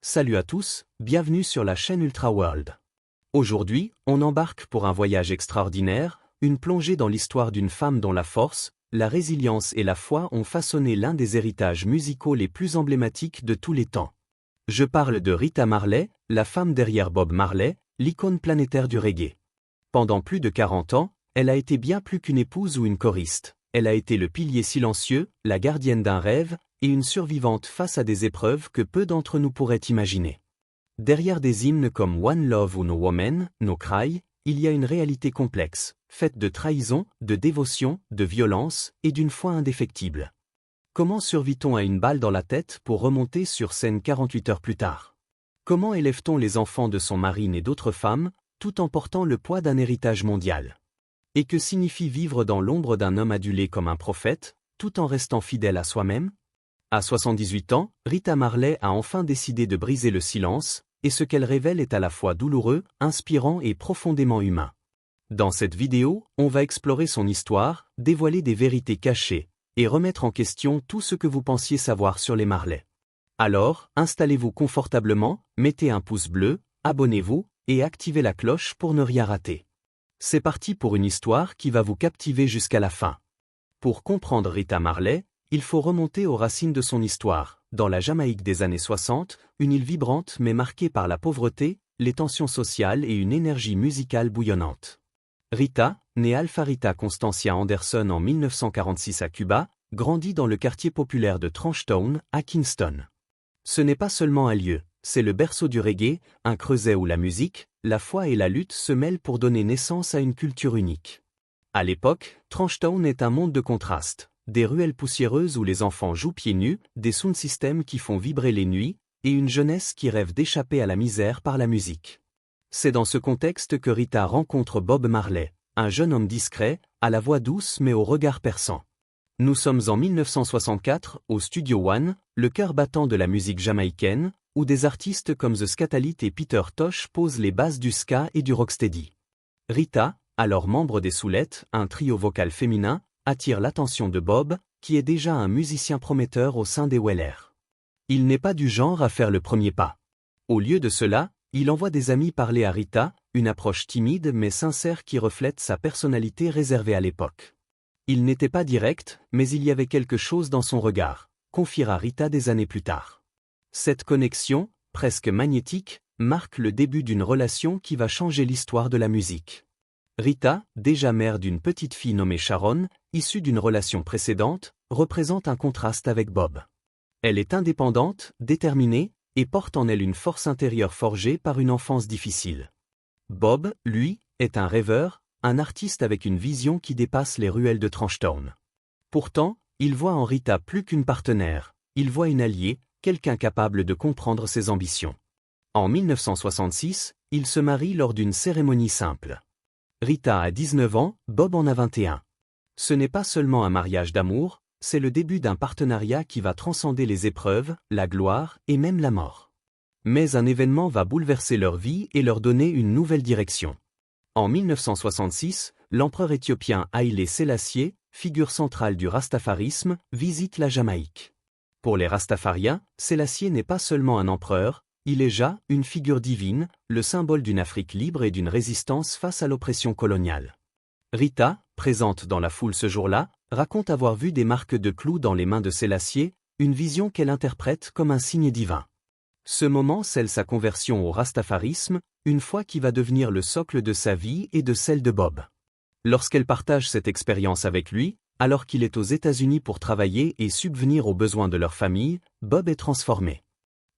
Salut à tous, bienvenue sur la chaîne Ultra World. Aujourd'hui, on embarque pour un voyage extraordinaire, une plongée dans l'histoire d'une femme dont la force, la résilience et la foi ont façonné l'un des héritages musicaux les plus emblématiques de tous les temps. Je parle de Rita Marley, la femme derrière Bob Marley, l'icône planétaire du reggae. Pendant plus de 40 ans, elle a été bien plus qu'une épouse ou une choriste. Elle a été le pilier silencieux, la gardienne d'un rêve, et une survivante face à des épreuves que peu d'entre nous pourraient imaginer. Derrière des hymnes comme One Love ou No Woman, No Cry, il y a une réalité complexe, faite de trahison, de dévotion, de violence et d'une foi indéfectible. Comment survit-on à une balle dans la tête pour remonter sur scène 48 heures plus tard? Comment élève-t-on les enfants de son mari et d'autres femmes, tout en portant le poids d'un héritage mondial? Et que signifie vivre dans l'ombre d'un homme adulé comme un prophète, tout en restant fidèle à soi-même? À 78 ans, Rita Marley a enfin décidé de briser le silence, et ce qu'elle révèle est à la fois douloureux, inspirant et profondément humain. Dans cette vidéo, on va explorer son histoire, dévoiler des vérités cachées, et remettre en question tout ce que vous pensiez savoir sur les Marley. Alors, installez-vous confortablement, mettez un pouce bleu, abonnez-vous, et activez la cloche pour ne rien rater. C'est parti pour une histoire qui va vous captiver jusqu'à la fin. Pour comprendre Rita Marley, il faut remonter aux racines de son histoire. Dans la Jamaïque des années 60, une île vibrante mais marquée par la pauvreté, les tensions sociales et une énergie musicale bouillonnante. Rita, née Alpha Rita Constancia Anderson en 1946 à Cuba, grandit dans le quartier populaire de Trenchtown, à Kingston. Ce n'est pas seulement un lieu, c'est le berceau du reggae, un creuset où la musique, la foi et la lutte se mêlent pour donner naissance à une culture unique. À l'époque, Trenchtown est un monde de contrastes. Des ruelles poussiéreuses où les enfants jouent pieds nus, des sound systems qui font vibrer les nuits, et une jeunesse qui rêve d'échapper à la misère par la musique. C'est dans ce contexte que Rita rencontre Bob Marley, un jeune homme discret, à la voix douce mais au regard perçant. Nous sommes en 1964, au Studio One, le cœur battant de la musique jamaïcaine, où des artistes comme The Scatalites et Peter Tosh posent les bases du ska et du rocksteady. Rita, alors membre des Soulettes, un trio vocal féminin, attire l'attention de Bob, qui est déjà un musicien prometteur au sein des Wailers. Il n'est pas du genre à faire le premier pas. Au lieu de cela, il envoie des amis parler à Rita, une approche timide mais sincère qui reflète sa personnalité réservée à l'époque. Il n'était pas direct, mais il y avait quelque chose dans son regard, confiera Rita des années plus tard. Cette connexion, presque magnétique, marque le début d'une relation qui va changer l'histoire de la musique. Rita, déjà mère d'une petite fille nommée Sharon, issue d'une relation précédente, représente un contraste avec Bob. Elle est indépendante, déterminée, et porte en elle une force intérieure forgée par une enfance difficile. Bob, lui, est un rêveur, un artiste avec une vision qui dépasse les ruelles de Trenchtown. Pourtant, il voit en Rita plus qu'une partenaire, il voit une alliée, quelqu'un capable de comprendre ses ambitions. En 1966, ils se marient lors d'une cérémonie simple. Rita a 19 ans, Bob en a 21. Ce n'est pas seulement un mariage d'amour, c'est le début d'un partenariat qui va transcender les épreuves, la gloire et même la mort. Mais un événement va bouleverser leur vie et leur donner une nouvelle direction. En 1966, l'empereur éthiopien Haïlé Sélassié, figure centrale du rastafarisme, visite la Jamaïque. Pour les rastafariens, Sélassié n'est pas seulement un empereur, il est Jah, une figure divine, le symbole d'une Afrique libre et d'une résistance face à l'oppression coloniale. Rita, présente dans la foule ce jour-là, raconte avoir vu des marques de clous dans les mains de Sélassié, une vision qu'elle interprète comme un signe divin. Ce moment scelle sa conversion au rastafarisme, une foi qui va devenir le socle de sa vie et de celle de Bob. Lorsqu'elle partage cette expérience avec lui, alors qu'il est aux États-Unis pour travailler et subvenir aux besoins de leur famille, Bob est transformé.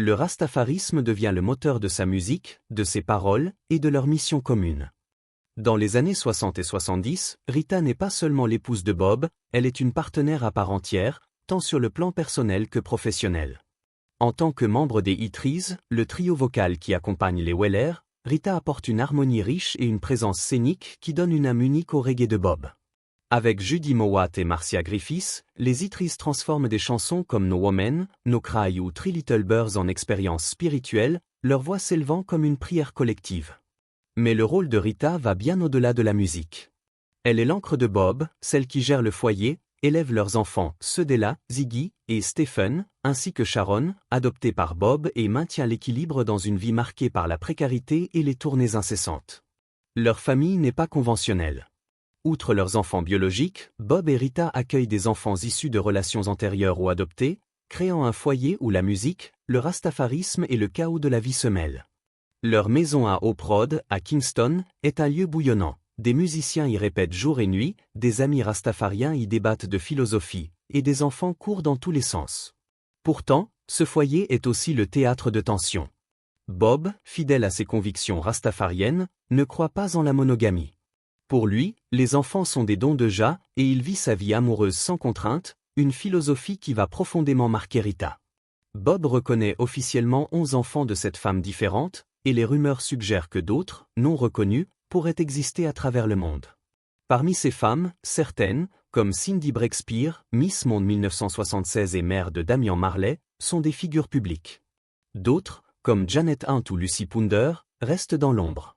Le rastafarisme devient le moteur de sa musique, de ses paroles et de leur mission commune. Dans les années 60 et 70, Rita n'est pas seulement l'épouse de Bob, elle est une partenaire à part entière, tant sur le plan personnel que professionnel. En tant que membre des Itris, le trio vocal qui accompagne les Wailers, Rita apporte une harmonie riche et une présence scénique qui donne une âme unique au reggae de Bob. Avec Judy Mowatt et Marcia Griffiths, les Itris transforment des chansons comme No Woman, No Cry ou Three Little Birds en expériences spirituelles, leur voix s'élevant comme une prière collective. Mais le rôle de Rita va bien au-delà de la musique. Elle est l'encre de Bob, celle qui gère le foyer, élèvent leurs enfants, ceux d'Ella, Ziggy et Stephen, ainsi que Sharon, adoptée par Bob et maintient l'équilibre dans une vie marquée par la précarité et les tournées incessantes. Leur famille n'est pas conventionnelle. Outre leurs enfants biologiques, Bob et Rita accueillent des enfants issus de relations antérieures ou adoptés, créant un foyer où la musique, le rastafarisme et le chaos de la vie se mêlent. Leur maison à Hope Road, à Kingston, est un lieu bouillonnant. Des musiciens y répètent jour et nuit, des amis rastafariens y débattent de philosophie, et des enfants courent dans tous les sens. Pourtant, ce foyer est aussi le théâtre de tensions. Bob, fidèle à ses convictions rastafariennes, ne croit pas en la monogamie. Pour lui, les enfants sont des dons de Jah, et il vit sa vie amoureuse sans contrainte, une philosophie qui va profondément marquer Rita. Bob reconnaît officiellement 11 enfants de cette femme différente, et les rumeurs suggèrent que d'autres, non reconnues, pourraient exister à travers le monde. Parmi ces femmes, certaines, comme Cindy Breakspear, Miss Monde 1976 et mère de Damian Marley, sont des figures publiques. D'autres, comme Janet Hunt ou Lucy Pounder, restent dans l'ombre.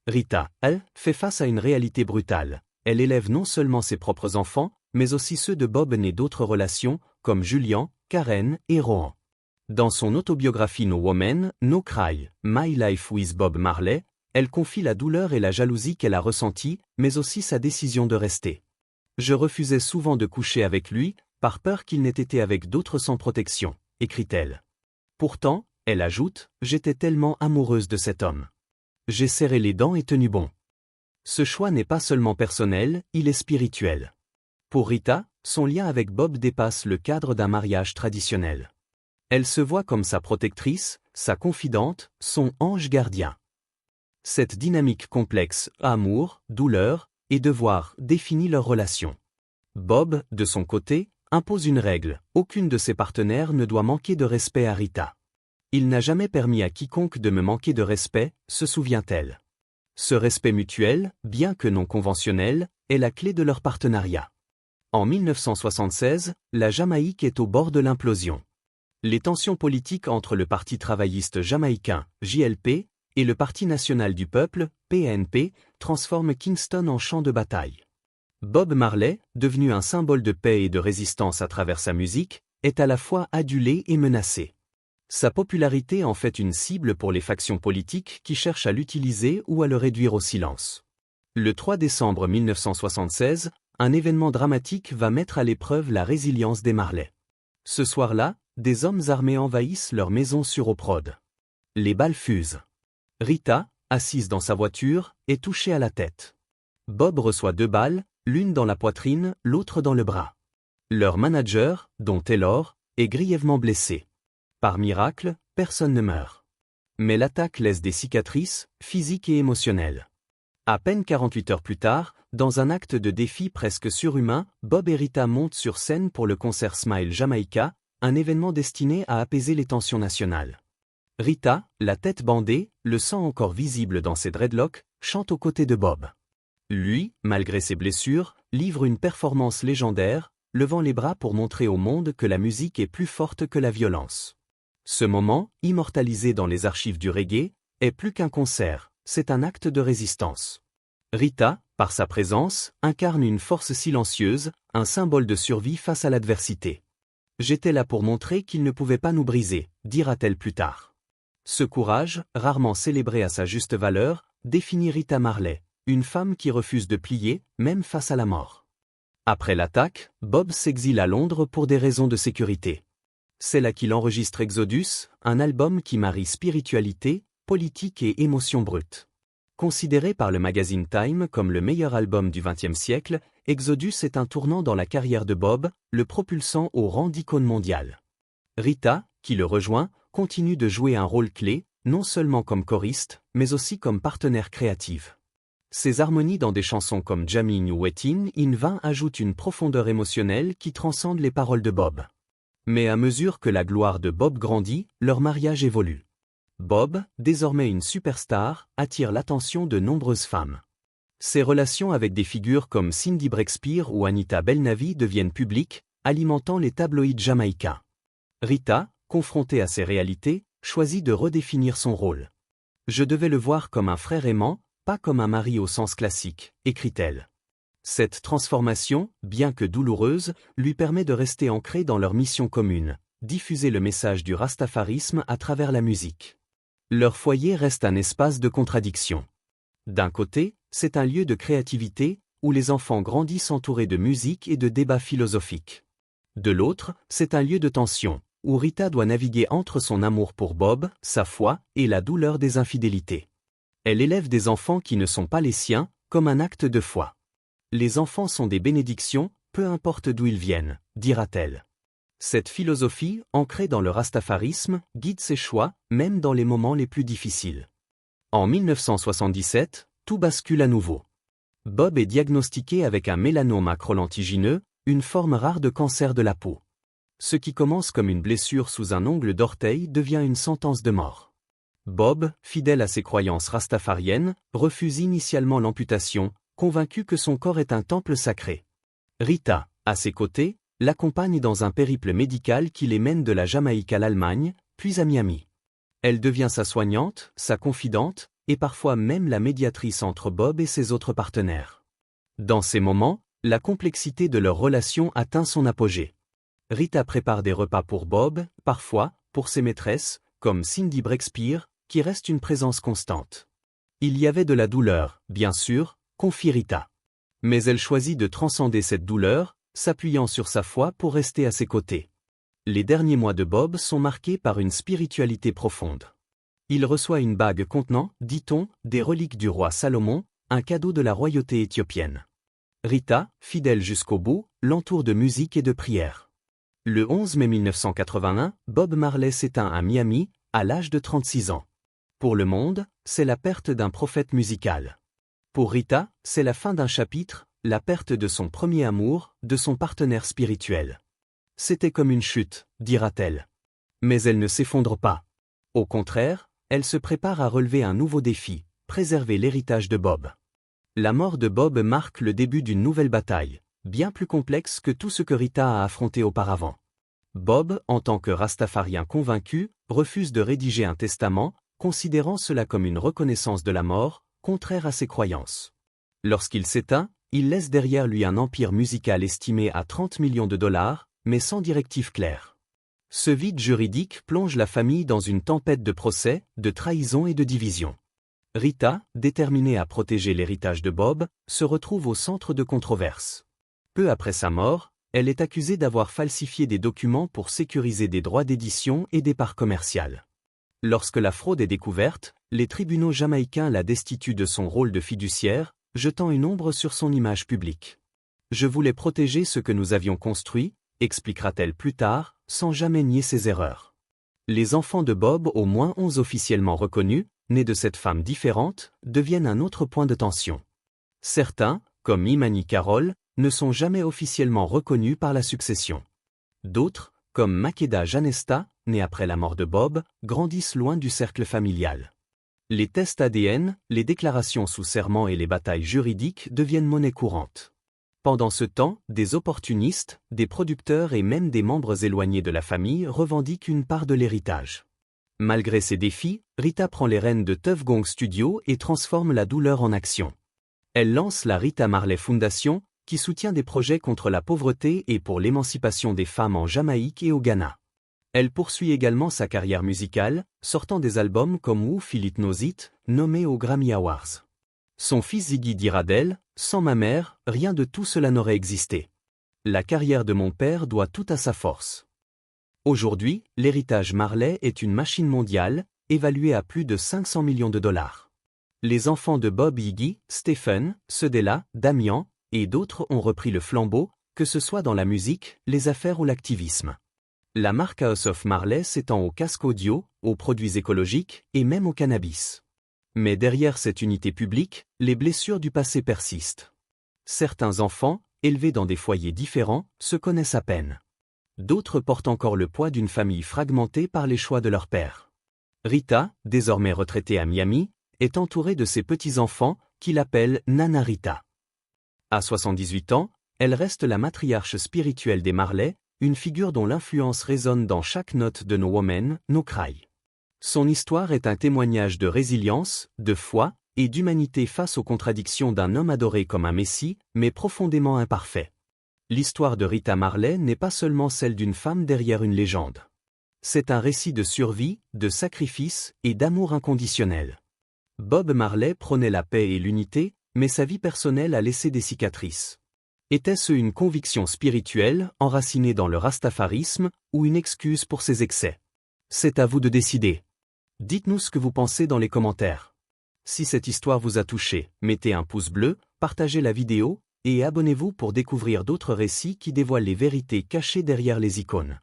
Rita, elle, fait face à une réalité brutale. Elle élève non seulement ses propres enfants, mais aussi ceux de Bob nés d'autres relations, comme Julian, Karen et Rohan. Dans son autobiographie No Woman, No Cry, My Life with Bob Marley, elle confie la douleur et la jalousie qu'elle a ressenties, mais aussi sa décision de rester. Je refusais souvent de coucher avec lui, par peur qu'il n'ait été avec d'autres sans protection, écrit-elle. Pourtant, elle ajoute, j'étais tellement amoureuse de cet homme. J'ai serré les dents et tenu bon. Ce choix n'est pas seulement personnel, il est spirituel. Pour Rita, son lien avec Bob dépasse le cadre d'un mariage traditionnel. Elle se voit comme sa protectrice, sa confidente, son ange gardien. Cette dynamique complexe, amour, douleur et devoir, définit leur relation. Bob, de son côté, impose une règle, aucune de ses partenaires ne doit manquer de respect à Rita. Il n'a jamais permis à quiconque de me manquer de respect, se souvient-elle. Ce respect mutuel, bien que non conventionnel, est la clé de leur partenariat. En 1976, la Jamaïque est au bord de l'implosion. Les tensions politiques entre le Parti travailliste jamaïcain, JLP, et le Parti national du peuple, PNP, transforment Kingston en champ de bataille. Bob Marley, devenu un symbole de paix et de résistance à travers sa musique, est à la fois adulé et menacé. Sa popularité en fait une cible pour les factions politiques qui cherchent à l'utiliser ou à le réduire au silence. Le 3 décembre 1976, un événement dramatique va mettre à l'épreuve la résilience des Marley. Ce soir-là, des hommes armés envahissent leur maison sur Hope Road. Les balles fusent. Rita, assise dans sa voiture, est touchée à la tête. Bob reçoit 2 balles, l'une dans la poitrine, l'autre dans le bras. Leur manager, dont Taylor, est grièvement blessé. Par miracle, personne ne meurt. Mais l'attaque laisse des cicatrices, physiques et émotionnelles. À peine 48 heures plus tard, dans un acte de défi presque surhumain, Bob et Rita montent sur scène pour le concert Smile Jamaica, un événement destiné à apaiser les tensions nationales. Rita, la tête bandée, le sang encore visible dans ses dreadlocks, chante aux côtés de Bob. Lui, malgré ses blessures, livre une performance légendaire, levant les bras pour montrer au monde que la musique est plus forte que la violence. Ce moment, immortalisé dans les archives du reggae, est plus qu'un concert, c'est un acte de résistance. Rita, par sa présence, incarne une force silencieuse, un symbole de survie face à l'adversité. J'étais là pour montrer qu'il ne pouvait pas nous briser, dira-t-elle plus tard. Ce courage, rarement célébré à sa juste valeur, définit Rita Marley, une femme qui refuse de plier, même face à la mort. Après l'attaque, Bob s'exile à Londres pour des raisons de sécurité. C'est là qu'il enregistre Exodus, un album qui marie spiritualité, politique et émotion brute. Considéré par le magazine Time comme le meilleur album du XXe siècle, Exodus est un tournant dans la carrière de Bob, le propulsant au rang d'icône mondiale. Rita, qui le rejoint, continue de jouer un rôle clé, non seulement comme choriste, mais aussi comme partenaire créative. Ses harmonies dans des chansons comme Jamming ou Waiting in Vain ajoutent une profondeur émotionnelle qui transcende les paroles de Bob. Mais à mesure que la gloire de Bob grandit, leur mariage évolue. Bob, désormais une superstar, attire l'attention de nombreuses femmes. Ses relations avec des figures comme Cindy Breakspear ou Anita Belnavi deviennent publiques, alimentant les tabloïds jamaïcains. Rita, confrontée à ces réalités, choisit de redéfinir son rôle. Je devais le voir comme un frère aimant, pas comme un mari au sens classique, écrit-elle. Cette transformation, bien que douloureuse, lui permet de rester ancré dans leur mission commune, diffuser le message du rastafarisme à travers la musique. Leur foyer reste un espace de contradiction. D'un côté, c'est un lieu de créativité, où les enfants grandissent entourés de musique et de débats philosophiques. De l'autre, c'est un lieu de tension, où Rita doit naviguer entre son amour pour Bob, sa foi, et la douleur des infidélités. Elle élève des enfants qui ne sont pas les siens, comme un acte de foi. Les enfants sont des bénédictions, peu importe d'où ils viennent, dira-t-elle. Cette philosophie, ancrée dans le rastafarisme, guide ses choix, même dans les moments les plus difficiles. En 1977, tout bascule à nouveau. Bob est diagnostiqué avec un mélanome acrolentigineux, une forme rare de cancer de la peau. Ce qui commence comme une blessure sous un ongle d'orteil devient une sentence de mort. Bob, fidèle à ses croyances rastafariennes, refuse initialement l'amputation, convaincu que son corps est un temple sacré. Rita, à ses côtés, l'accompagne dans un périple médical qui les mène de la Jamaïque à l'Allemagne, puis à Miami. Elle devient sa soignante, sa confidente, et parfois même la médiatrice entre Bob et ses autres partenaires. Dans ces moments, la complexité de leur relation atteint son apogée. Rita prépare des repas pour Bob, parfois, pour ses maîtresses, comme Cindy Breakspear, qui reste une présence constante. Il y avait de la douleur, bien sûr, confie Rita. Mais elle choisit de transcender cette douleur, s'appuyant sur sa foi pour rester à ses côtés. Les derniers mois de Bob sont marqués par une spiritualité profonde. Il reçoit une bague contenant, dit-on, des reliques du roi Salomon, un cadeau de la royauté éthiopienne. Rita, fidèle jusqu'au bout, l'entoure de musique et de prières. Le 11 mai 1981, Bob Marley s'éteint à Miami, à l'âge de 36 ans. Pour le monde, c'est la perte d'un prophète musical. Pour Rita, c'est la fin d'un chapitre, la perte de son premier amour, de son partenaire spirituel. C'était comme une chute, dira-t-elle. Mais elle ne s'effondre pas. Au contraire, elle se prépare à relever un nouveau défi, préserver l'héritage de Bob. La mort de Bob marque le début d'une nouvelle bataille, bien plus complexe que tout ce que Rita a affronté auparavant. Bob, en tant que rastafarien convaincu, refuse de rédiger un testament, considérant cela comme une reconnaissance de la mort, contraire à ses croyances. Lorsqu'il s'éteint, il laisse derrière lui un empire musical estimé à 30 millions de dollars, mais sans directive claire. Ce vide juridique plonge la famille dans une tempête de procès, de trahison et de division. Rita, déterminée à protéger l'héritage de Bob, se retrouve au centre de controverses. Peu après sa mort, elle est accusée d'avoir falsifié des documents pour sécuriser des droits d'édition et des parts commerciales. Lorsque la fraude est découverte, les tribunaux jamaïcains la destituent de son rôle de fiduciaire, jetant une ombre sur son image publique. « Je voulais protéger ce que nous avions construit », expliquera-t-elle plus tard, sans jamais nier ses erreurs. Les enfants de Bob, au moins 11 officiellement reconnus, nés de cette femme différente, deviennent un autre point de tension. Certains, comme Imani Carroll, ne sont jamais officiellement reconnus par la succession. D'autres, comme Makeda Janesta, née après la mort de Bob, grandissent loin du cercle familial. Les tests ADN, les déclarations sous serment et les batailles juridiques deviennent monnaie courante. Pendant ce temps, des opportunistes, des producteurs et même des membres éloignés de la famille revendiquent une part de l'héritage. Malgré ces défis, Rita prend les rênes de Tuff Gong Studio et transforme la douleur en action. Elle lance la Rita Marley Foundation, qui soutient des projets contre la pauvreté et pour l'émancipation des femmes en Jamaïque et au Ghana. Elle poursuit également sa carrière musicale, sortant des albums comme Who Feel It Knows It, nommé aux Grammy Awards. Son fils Ziggy dira d'elle, « Sans ma mère, rien de tout cela n'aurait existé. La carrière de mon père doit tout à sa force. » Aujourd'hui, l'héritage Marley est une machine mondiale, évaluée à plus de 500 millions de dollars. Les enfants de Bob Iggy, Stephen, Cedella, Damian, et d'autres ont repris le flambeau, que ce soit dans la musique, les affaires ou l'activisme. La marque House of Marley s'étend aux casques audio, aux produits écologiques et même au cannabis. Mais derrière cette unité publique, les blessures du passé persistent. Certains enfants, élevés dans des foyers différents, se connaissent à peine. D'autres portent encore le poids d'une famille fragmentée par les choix de leur père. Rita, désormais retraitée à Miami, est entourée de ses petits-enfants, qui l'appellent Nana Rita. À 78 ans, elle reste la matriarche spirituelle des Marley, une figure dont l'influence résonne dans chaque note de No Woman, No Cry. Son histoire est un témoignage de résilience, de foi et d'humanité face aux contradictions d'un homme adoré comme un messie, mais profondément imparfait. L'histoire de Rita Marley n'est pas seulement celle d'une femme derrière une légende. C'est un récit de survie, de sacrifice et d'amour inconditionnel. Bob Marley prônait la paix et l'unité, mais sa vie personnelle a laissé des cicatrices. Était-ce une conviction spirituelle, enracinée dans le rastafarisme, ou une excuse pour ses excès? C'est à vous de décider. Dites-nous ce que vous pensez dans les commentaires. Si cette histoire vous a touché, mettez un pouce bleu, partagez la vidéo, et abonnez-vous pour découvrir d'autres récits qui dévoilent les vérités cachées derrière les icônes.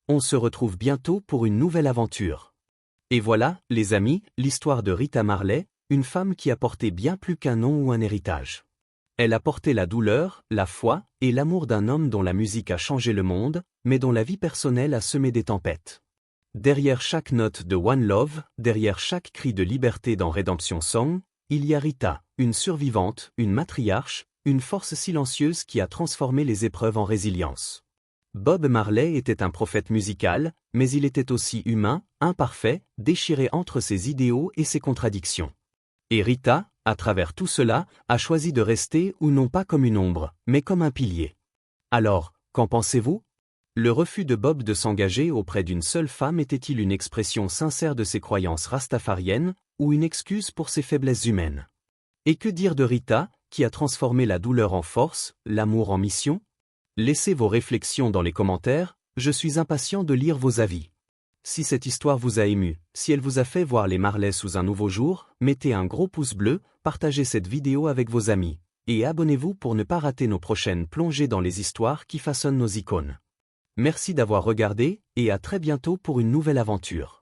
On se retrouve bientôt pour une nouvelle aventure. Et voilà, les amis, l'histoire de Rita Marley, une femme qui a porté bien plus qu'un nom ou un héritage. Elle a porté la douleur, la foi, et l'amour d'un homme dont la musique a changé le monde, mais dont la vie personnelle a semé des tempêtes. Derrière chaque note de One Love, derrière chaque cri de liberté dans Redemption Song, il y a Rita, une survivante, une matriarche, une force silencieuse qui a transformé les épreuves en résilience. Bob Marley était un prophète musical, mais il était aussi humain, imparfait, déchiré entre ses idéaux et ses contradictions. Et Rita, à travers tout cela, a choisi de rester ou non pas comme une ombre, mais comme un pilier. Alors, qu'en pensez-vous? Le refus de Bob de s'engager auprès d'une seule femme était-il une expression sincère de ses croyances rastafariennes, ou une excuse pour ses faiblesses humaines? Et que dire de Rita, qui a transformé la douleur en force, l'amour en mission? Laissez vos réflexions dans les commentaires, je suis impatient de lire vos avis. Si cette histoire vous a ému, si elle vous a fait voir les Marley sous un nouveau jour, mettez un gros pouce bleu, partagez cette vidéo avec vos amis, et abonnez-vous pour ne pas rater nos prochaines plongées dans les histoires qui façonnent nos icônes. Merci d'avoir regardé, et à très bientôt pour une nouvelle aventure.